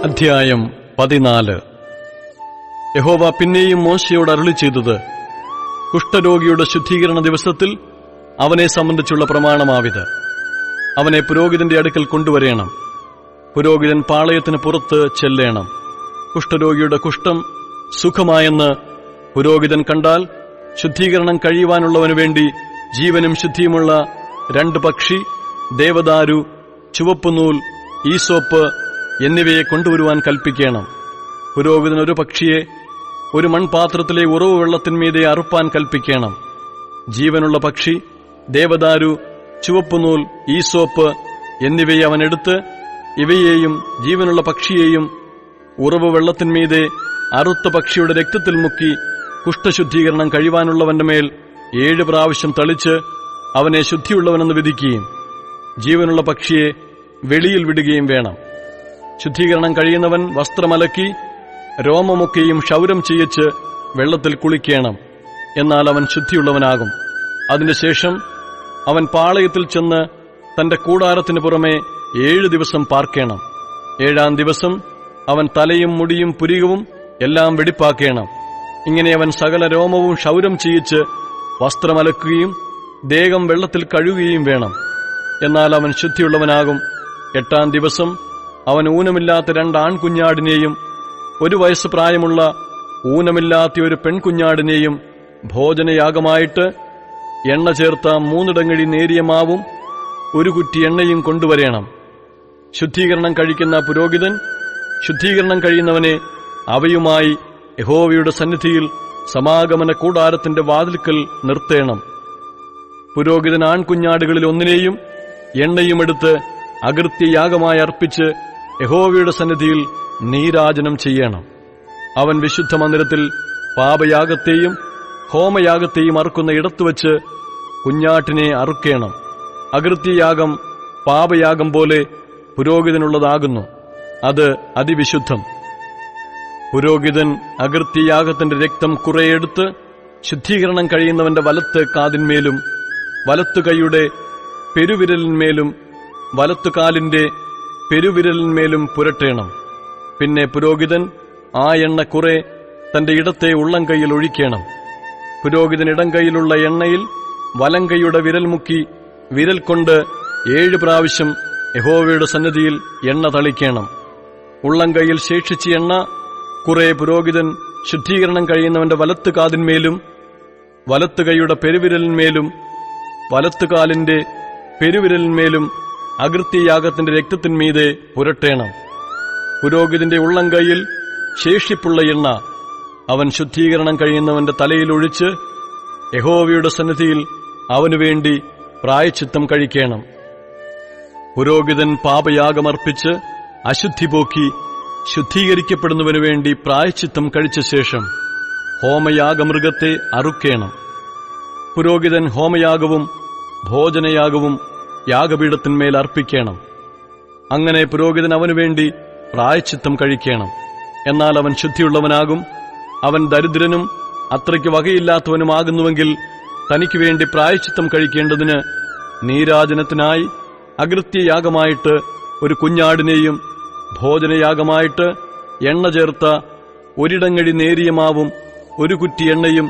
അധ്യായം 14. യഹോവ പിന്നെയും മോശയോട് അരുളിച്ചെയ്തത്, കുഷ്ഠരോഗിയുടെ ശുദ്ധീകരണ ദിവസത്തിൽ അവനെ സംബന്ധിച്ചുള്ള പ്രമാണമാവിത്. അവനെ പുരോഹിതന്റെ അടുക്കൽ കൊണ്ടുവരേണം. പുരോഹിതൻ പാളയത്തിന് പുറത്ത് ചെല്ലേണം. കുഷ്ഠരോഗിയുടെ കുഷ്ഠം സുഖമായെന്ന് പുരോഹിതൻ കണ്ടാൽ ശുദ്ധീകരണം കഴിയുവാനുള്ളവനു വേണ്ടി ജീവനും ശുദ്ധിയുമുള്ള 2 പക്ഷി, ദേവദാരു, ചുവപ്പുനൂൽ, ഈസോപ്പ് എന്നിവയെ കൊണ്ടുവരുവാൻ കൽപ്പിക്കണം. പുരോഹിതൻ ഒരു പക്ഷിയെ ഒരു മൺപാത്രത്തിലെ ഉറവ് വെള്ളത്തിന്മീതെ അറുപ്പാൻ കൽപ്പിക്കണം. ജീവനുള്ള പക്ഷി, ദേവദാരു, ചുവപ്പുനൂൽ, ഈസോപ്പ് എന്നിവയെ അവൻ എടുത്ത് ഇവയെയും ജീവനുള്ള പക്ഷിയെയും ഉറവ് വെള്ളത്തിന്മീതെ അറുത്ത പക്ഷിയുടെ രക്തത്തിൽ മുക്കി കുഷ്ഠശുദ്ധീകരണം കഴിവാനുള്ളവന്റെ മേൽ 7 പ്രാവശ്യം തളിച്ച് അവനെ ശുദ്ധിയുള്ളവനെന്ന് വിധിക്കുകയും ജീവനുള്ള പക്ഷിയെ വെളിയിൽ വിടുകയും വേണം. ശുദ്ധീകരണം കഴിയുന്നവൻ വസ്ത്രമലക്കി രോമമൊക്കെയും ക്ഷൗരം ചെയ്യിച്ച് വെള്ളത്തിൽ കുളിക്കണം. എന്നാൽ അവൻ ശുദ്ധിയുള്ളവനാകും. അതിനുശേഷം അവൻ പാളയത്തിൽ ചെന്ന് തന്റെ കൂടാരത്തിന് പുറമെ 7 ദിവസം പാർക്കണം. 7-ാം ദിവസം അവൻ തലയും മുടിയും പുരികവും എല്ലാം വെടിപ്പാക്കണം. ഇങ്ങനെ അവൻ സകല രോമവും ക്ഷൗരം ചെയ്യിച്ച് വസ്ത്രമലക്കുകയും ദേഹം വെള്ളത്തിൽ കഴുകുകയും വേണം. എന്നാൽ അവൻ ശുദ്ധിയുള്ളവനാകും. 8-ാം ദിവസം അവൻ ഊനമില്ലാത്ത 2 ആൺകുഞ്ഞാടിനെയും 1 വയസ്സ് പ്രായമുള്ള ഊനമില്ലാത്ത ഒരു പെൺകുഞ്ഞാടിനെയും ഭോജനയാഗമായിട്ട് എണ്ണ ചേർത്ത 3 ഇടങ്ങഴി നേരിയ മാവും 1 കുറ്റി എണ്ണയും കൊണ്ടുവരേണം. ശുദ്ധീകരണം കഴിക്കുന്ന പുരോഹിതൻ ശുദ്ധീകരണം കഴിയുന്നവനെ അവയുമായി യഹോവയുടെ സന്നിധിയിൽ സമാഗമന കൂടാരത്തിന്റെ വാതിൽക്കൽ നിർത്തേണം. പുരോഹിതൻ ആൺകുഞ്ഞാടുകളിൽ ഒന്നിനെയും എണ്ണയും എടുത്ത് അകൃത്യയാഗമായി അർപ്പിച്ച് യഹോവയുടെ സന്നിധിയിൽ നീരാജനം ചെയ്യണം. അവൻ വിശുദ്ധ മന്ദിരത്തിൽ പാപയാഗത്തെയും ഹോമയാഗത്തെയും അറുക്കുന്ന ഇടത്തുവച്ച് കുഞ്ഞാട്ടിനെ അറുക്കേണം. അകൃത്യയാഗം പാപയാഗം പോലെ പുരോഹിതനുള്ളതാകുന്നു. അത് അതിവിശുദ്ധം. പുരോഹിതൻ അകൃത്യയാഗത്തിന്റെ രക്തം കുറെയെടുത്ത് ശുദ്ധീകരണം കഴിയുന്നവന്റെ വലത്ത് കാതിന്മേലും വലത്തു കൈയുടെ പെരുവിരലിന്മേലും വലത്തുകാലിന്റെ പെരുവിരലിന്മേലും പുരട്ടേണം. പിന്നെ പുരോഹിതൻ ആ എണ്ണ കുറെ തന്റെ ഇടത്തെ ഉള്ളം കൈയിൽ ഒഴിക്കണം. പുരോഹിതൻ ഇടം കൈയിലുള്ള എണ്ണയിൽ വലം കൈയുടെ വിരൽ മുക്കി വിരൽ കൊണ്ട് 7 പ്രാവശ്യം യഹോവയുടെ സന്നിധിയിൽ എണ്ണ തളിക്കണം. ഉള്ളം കൈയിൽ ശേഷിച്ച എണ്ണ കുറെ പുരോഹിതൻ ശുദ്ധീകരണം കഴിയുന്നവന്റെ വലത്തു കാതിന്മേലും വലത്തു കൈയുടെ പെരുവിരലിന്മേലും വലത്തുകാലിന്റെ പെരുവിരലിന്മേലും അകൃത്യയാഗത്തിന്റെ രക്തത്തിന്മീതെ പുരട്ടേണം. പുരോഹിതന്റെ ഉള്ളം കൈയിൽ ശേഷിപ്പുള്ള എണ്ണ അവൻ ശുദ്ധീകരണം കഴിയുന്നവന്റെ തലയിൽ ഒഴിച്ച് യഹോവയുടെ സന്നിധിയിൽ അവനുവേണ്ടി പ്രായശ്ചിത്തം കഴിക്കണം. പുരോഹിതൻ പാപയാഗമർപ്പിച്ച് അശുദ്ധി പോക്കി ശുദ്ധീകരിക്കപ്പെടുന്നവനു വേണ്ടി പ്രായശ്ചിത്തം കഴിച്ച ശേഷം ഹോമയാഗമൃഗത്തെ അറുക്കേണം. പുരോഹിതൻ ഹോമയാഗവും ഭോജനയാഗവും യാഗപീഠത്തിന്മേൽ അർപ്പിക്കണം. അങ്ങനെ പുരോഹിതൻ അവനുവേണ്ടി പ്രായശ്ചിത്തം കഴിക്കണം. എന്നാൽ അവൻ ശുദ്ധിയുള്ളവനാകും. അവൻ ദരിദ്രനും അത്രയ്ക്ക് വകയില്ലാത്തവനുമാകുന്നുവെങ്കിൽ തനിക്ക് വേണ്ടി പ്രായശ്ചിത്തം കഴിക്കേണ്ടതിന് നീരാജനത്തിനായി അകൃത്യയാഗമായിട്ട് 1 കുഞ്ഞാടിനെയും ഭോജനയാഗമായിട്ട് എണ്ണ ചേർത്ത 1 ഇടങ്ങഴി നേരിയ മാവും 1 കുറ്റി എണ്ണയും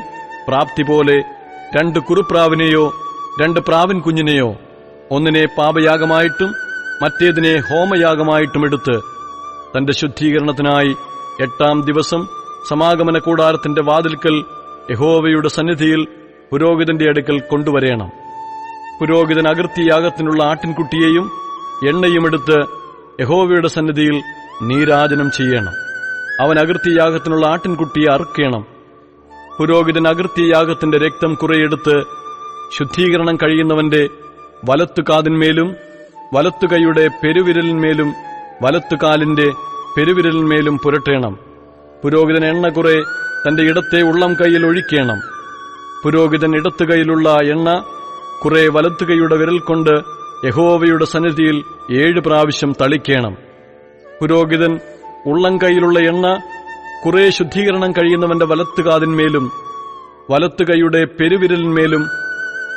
പ്രാപ്തി പോലെ 2 കുറുപ്രാവിനെയോ 2 പ്രാവിൻ കുഞ്ഞിനെയോ ഒന്നിനെ പാപയാഗമായിട്ടും മറ്റേതിനെ ഹോമയാഗമായിട്ടും എടുത്ത് തന്റെ ശുദ്ധീകരണത്തിനായി 8-ാം ദിവസം സമാഗമന കൂടാരത്തിന്റെ വാതിൽക്കൽ യഹോവയുടെ സന്നിധിയിൽ പുരോഹിതന്റെ അടുക്കൽ കൊണ്ടുവരേണം. പുരോഹിതൻ അകൃത്യയാഗത്തിനുള്ള ആട്ടിൻകുട്ടിയെയും എണ്ണയും എടുത്ത് യഹോവയുടെ സന്നിധിയിൽ നീരാജനം ചെയ്യണം. അവൻ അകൃത്യയാഗത്തിനുള്ള ആട്ടിൻകുട്ടിയെ അറുക്കണം. പുരോഹിതൻ അകൃത്യയാഗത്തിന്റെ രക്തം കുറെയെടുത്ത് ശുദ്ധീകരണം കഴിയുന്നവന്റെ വലത്തുകാതിന്മേലും വലത്തുകൈയുടെ പെരുവിരലിന്മേലും വലത്തുകാലിന്റെ പെരുവിരലിന്മേലും പുരട്ടേണം. പുരോഹിതൻ എണ്ണ കുറെ തന്റെ ഇടത്തെ ഉള്ളം കൈയിൽ ഒഴിക്കണം. പുരോഹിതൻ ഇടത്തുകൈയിലുള്ള എണ്ണ കുറെ വലത്തുകൈയുടെ വിരൽ കൊണ്ട് യഹോവയുടെ സന്നിധിയിൽ 7 പ്രാവശ്യം തളിക്കണം. പുരോഹിതൻ ഉള്ളം കൈയിലുള്ള എണ്ണ കുറെ ശുദ്ധീകരണം കഴിയുന്നവന്റെ വലത്തുകാതിന്മേലും വലത്തുകൈയുടെ പെരുവിരലിന്മേലും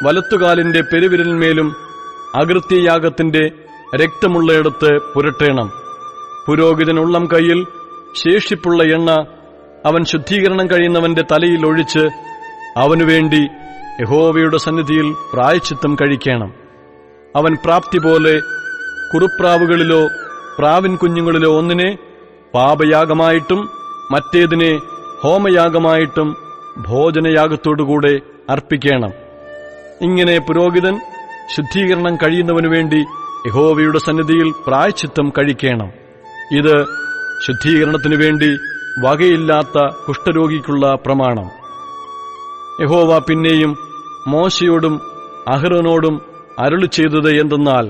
വലത്തുകാലിന്റെ പെരുവിരലിന്മേലും അകൃത്യയാഗത്തിന്റെ രക്തമുള്ളയിടത്ത് പുരട്ടേണം. പുരോഹിതൻ ഉള്ളം കൈയിൽ ശേഷിപ്പുള്ള എണ്ണ അവൻ ശുദ്ധീകരണം കഴിയുന്നവന്റെ തലയിൽ ഒഴിച്ച് അവനുവേണ്ടി യഹോവയുടെ സന്നിധിയിൽ പ്രായശ്ചിത്തം കഴിക്കണം. അവൻ പ്രാപ്തി പോലെ കുറുപ്രാവുകളിലോ പ്രാവിൻ കുഞ്ഞുങ്ങളിലോ ഒന്നിനെ പാപയാഗമായിട്ടും മറ്റേതിനെ ഹോമയാഗമായിട്ടും ഭോജനയാഗത്തോടുകൂടെ അർപ്പിക്കണം. ഇങ്ങനെ പുരോഹിതൻ ശുദ്ധീകരണം കഴിയുന്നവനു വേണ്ടി യഹോവയുടെ സന്നിധിയിൽ പ്രായശ്ചിത്തം കഴിക്കണം. ഇത് ശുദ്ധീകരണത്തിനു വേണ്ടി വകയില്ലാത്ത കുഷ്ഠരോഗിക്കുള്ള പ്രമാണം. യഹോവ പിന്നെയും മോശയോടും അഹ്റോനോടും അരുളി ചെയ്തത് എന്തെന്നാൽ,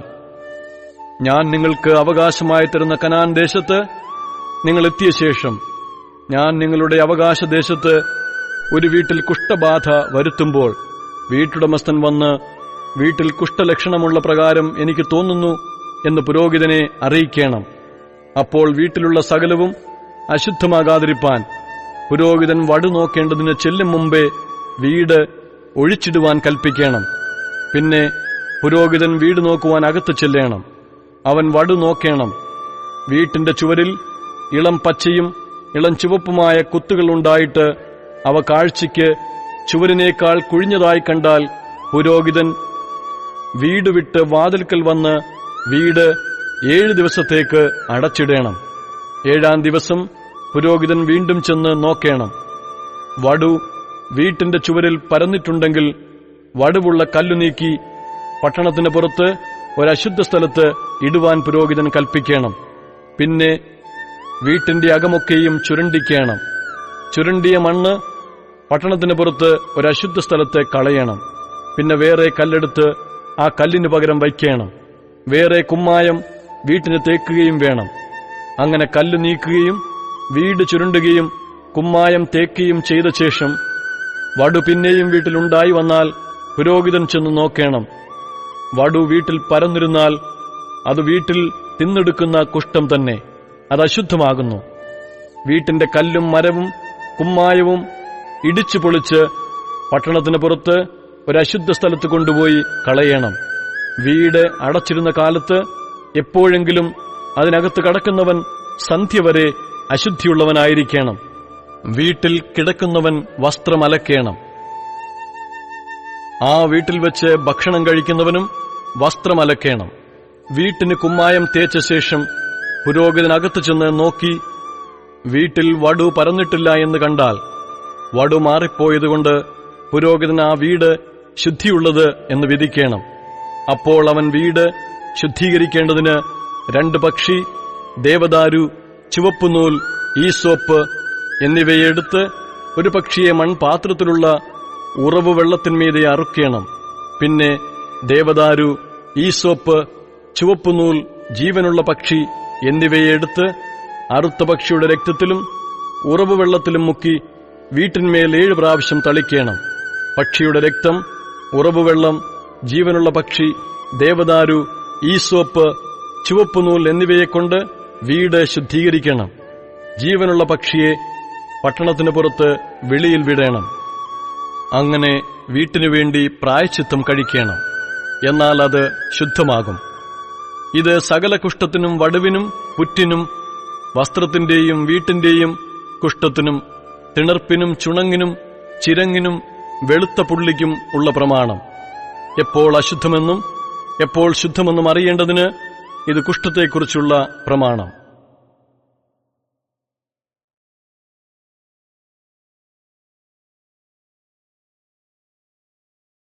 ഞാൻ നിങ്ങൾക്ക് അവകാശമായി തരുന്ന കനാൻ ദേശത്ത് നിങ്ങൾ എത്തിയ ശേഷം ഞാൻ നിങ്ങളുടെ അവകാശദേശത്ത് ഒരു വീട്ടിൽ കുഷ്ഠബാധ വരുത്തുമ്പോൾ വീട്ടുടമസ്ഥൻ വന്ന് വീട്ടിൽ കുഷ്ഠലക്ഷണമുള്ള പ്രകാരം എനിക്ക് തോന്നുന്നു എന്ന് പുരോഹിതനെ അറിയിക്കണം. അപ്പോൾ വീട്ടിലുള്ള സകലവും അശുദ്ധമാകാതിരിപ്പാൻ പുരോഹിതൻ വടു നോക്കേണ്ടതിന് ചെല്ലും മുമ്പേ വീട് ഒഴിച്ചിടുവാൻ കൽപ്പിക്കണം. പിന്നെ പുരോഹിതൻ വീട് നോക്കുവാൻ അകത്ത് ചെല്ലണം. അവൻ വടു നോക്കണം. വീട്ടിന്റെ ചുവരിൽ ഇളം പച്ചയും ഇളം ചുവപ്പുമായ കുത്തുകളുണ്ടായിട്ട് അവ കാഴ്ചയ്ക്ക് ചുവരിനേക്കാൾ കുഴിഞ്ഞതായി കണ്ടാൽ പുരോഹിതൻ വീട് വിട്ട് വാതിൽക്കൽ വന്ന് വീട് 7 ദിവസത്തേക്ക് അടച്ചിടണം. 7-ാം ദിവസം പുരോഹിതൻ വീണ്ടും ചെന്ന് നോക്കണം. വടു വീട്ടിന്റെ ചുവരിൽ പരന്നിട്ടുണ്ടെങ്കിൽ വടുവുള്ള കല്ലു നീക്കി പട്ടണത്തിന് പുറത്ത് ഒരശുദ്ധ സ്ഥലത്ത് ഇടുവാൻ പുരോഹിതൻ കൽപ്പിക്കണം. പിന്നെ വീട്ടിന്റെ അകമൊക്കെയും ചുരണ്ടിക്കണം. ചുരണ്ടിയ മണ്ണ് പട്ടണത്തിന് പുറത്ത് ഒരശുദ്ധ സ്ഥലത്തെ കളയണം. പിന്നെ വേറെ കല്ലെടുത്ത് ആ കല്ലിനു പകരം വയ്ക്കണം. വേറെ കുമ്മായം വീട്ടിന് തേക്കുകയും വേണം. അങ്ങനെ കല്ല് നീക്കുകയും വീട് ചുരുണ്ടുകയും കുമ്മായം തേക്കുകയും ചെയ്ത ശേഷം വടു പിന്നെയും വീട്ടിലുണ്ടായി വന്നാൽ പുരോഹിതൻ ചെന്ന് നോക്കണം. വടു വീട്ടിൽ പരന്നിരുന്നാൽ അത് വീട്ടിൽ തിന്നെടുക്കുന്ന കുഷ്ഠം തന്നെ, അത് അശുദ്ധമാകുന്നു. വീട്ടിന്റെ കല്ലും മരവും കുമ്മായവും ഇടിച്ചു പൊളിച്ച് പട്ടണത്തിന് പുറത്ത് ഒരശുദ്ധ സ്ഥലത്ത് കൊണ്ടുപോയി കളയണം. വീട് അടച്ചിരുന്ന കാലത്ത് എപ്പോഴെങ്കിലും അതിനകത്ത് കടക്കുന്നവൻ സന്ധ്യ വരെ അശുദ്ധിയുള്ളവനായിരിക്കണം. വീട്ടിൽ കിടക്കുന്നവൻ വസ്ത്രം അലക്കേണം. ആ വീട്ടിൽ വെച്ച് ഭക്ഷണം കഴിക്കുന്നവനും വസ്ത്രം അലക്കേണം. വീട്ടിന് കുമ്മായം തേച്ച ശേഷം പുരോഹിതനകത്ത് ചെന്ന് നോക്കി വീട്ടിൽ വടു പരന്നിട്ടില്ല എന്ന് കണ്ടാൽ വടു മാറിപ്പോയതുകൊണ്ട് പുരോഹിതൻ ആ വീട് ശുദ്ധിയുള്ളത് എന്ന് വിധിക്കണം. അപ്പോൾ അവൻ വീട് ശുദ്ധീകരിക്കേണ്ടതിന് 2 പക്ഷി, ദേവദാരു, ചുവപ്പുനൂൽ, ഈസോപ്പ് എന്നിവയെ എടുത്ത് ഒരു പക്ഷിയെ മൺപാത്രത്തിലുള്ള ഉറവു വെള്ളത്തിന്മീതെ അറുക്കണം. പിന്നെ ദേവദാരു, ഈസോപ്പ്, ചുവപ്പുനൂൽ, ജീവനുള്ള പക്ഷി എന്നിവയെ എടുത്ത് അറുത്ത പക്ഷിയുടെ രക്തത്തിലും ഉറവു വെള്ളത്തിലും മുക്കി വീട്ടിന്മേൽ 7 പ്രാവശ്യം തളിക്കണം. പക്ഷിയുടെ രക്തം, ഉറവുവെള്ളം, ജീവനുള്ള പക്ഷി, ദേവദാരു, ഈസോപ്പ്, ചുവപ്പുനൂൽ എന്നിവയെക്കൊണ്ട് വീട് ശുദ്ധീകരിക്കണം. ജീവനുള്ള പക്ഷിയെ പട്ടണത്തിന് പുറത്ത് വെളിയിൽ വിടണം. അങ്ങനെ വീട്ടിനുവേണ്ടി പ്രായശ്ചിത്തം കഴിക്കണം. എന്നാൽ അത് ശുദ്ധമാകും. ഇത് സകല കുഷ്ഠത്തിനും വടുവിനും പുറ്റിനും വസ്ത്രത്തിന്റെയും വീട്ടിന്റെയും കുഷ്ഠത്തിനും തിണർപ്പിനും ചുണങ്ങിനും ചിരങ്ങിനും വെളുത്ത പുള്ളിക്കും ഉള്ള പ്രമാണം. എപ്പോൾ അശുദ്ധമെന്നും എപ്പോൾ ശുദ്ധമെന്നും അറിയേണ്ടതിന് ഇത് കുഷ്ഠത്തെക്കുറിച്ചുള്ള പ്രമാണം.